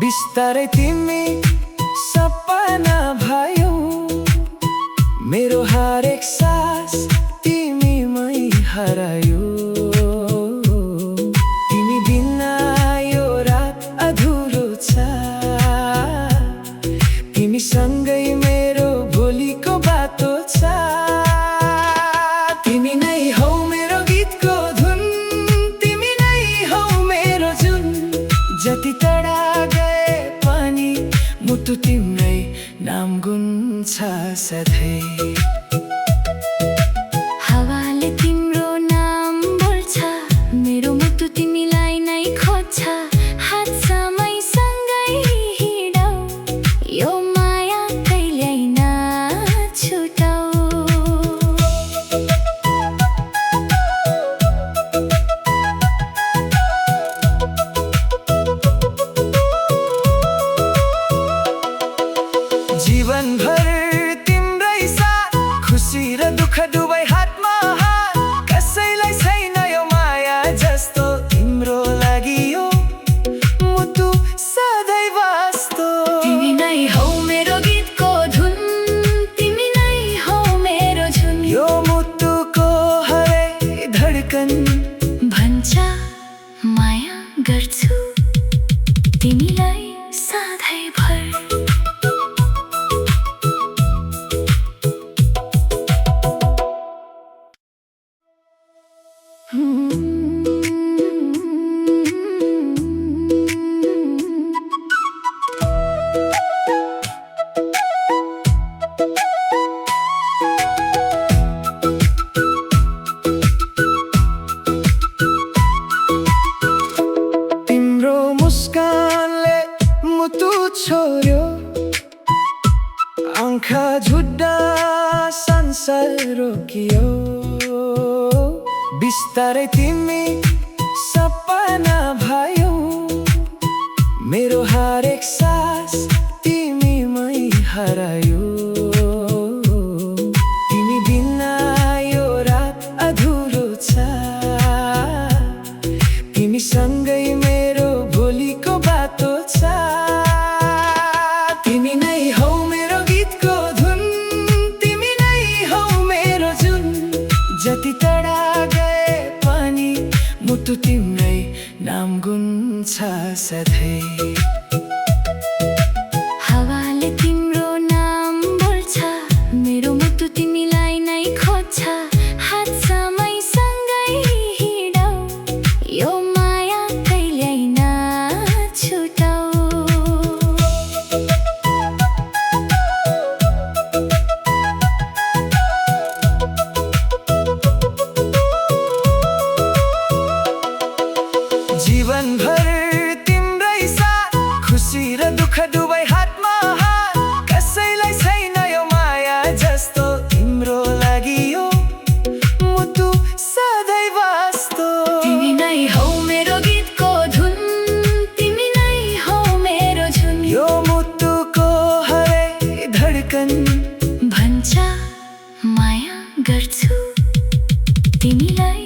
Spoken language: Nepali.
बिस्तारै तिमी सपना भयौ, मेरो हरेक सास तिमीमै हरायो। तिमी बिना यो रात अधुरो छ, तिमीसँगै मेरो भोलिको बाटो छ। तिमी नै हौ मेरो गीतको धुन, तिमी नै हौ मेरो जुन। जति टाढा गए पनि मुटु तिम्रै नाम गुन्छ सधैँ। हावाले तिम्रो नाम बोल्छ, मेरो मुटु तिमीलाई नै खोज्छ। हात समयसँगै हिँडौ, यो माया कहिल्यै नछुटाऊ। जीवनभर तिम्रै साथ, खुसी र दुःख दुवै हातमा हात। कसैलाई छैन यो माया जस्तो, तिम्रो लागि यो मुटु सधैँ वास्तो। तिमी नै हौ मेरो गीतको धुन, तिमी नै हौ मेरो जुन। यो मुटुको हरेक धड्कन भन्छ माया गर्छु तिमीलाई सधैँभर। तिम्रो मुस्कानले मुटु छोड्यो, आँखा झुट्दा संसार रोकियो। बिस्तारै तिमी सपना भयौ, मेरो हरेक सास तिमीमै हरायो। तिमी बिना यो रात अधुरो छ, तिमीसँगै मेरो भोलिको बाटो छ। तिमी नै हौ मेरो गीतको धुन, तिमी नै हौ मेरो जुन। जति टाढा गए पनि मुटु तिम्रै नाम गुन्छ सधैँ। हावाले तिम्रो नाम बोल्छ, मेरो मुटु तिमीलाई नै खोज्छ। हात समयसँगै हिँडौ, यो माया कहिल्यै नछुटाऊ। जीवनभर तिम्रै साथ, खुसी र दुःख दुवै हातमा हात। कसैलाई छैन यो माया जस्तो, तिम्रो लागि यो मुटु सधैँ वास्तो। तिमी नै हौ मेरो गीतको धुन, तिमी नै हौ मेरो जुन। यो मुटुको हरेक धड्कन भन्छ माया गर्छु तिमीलाई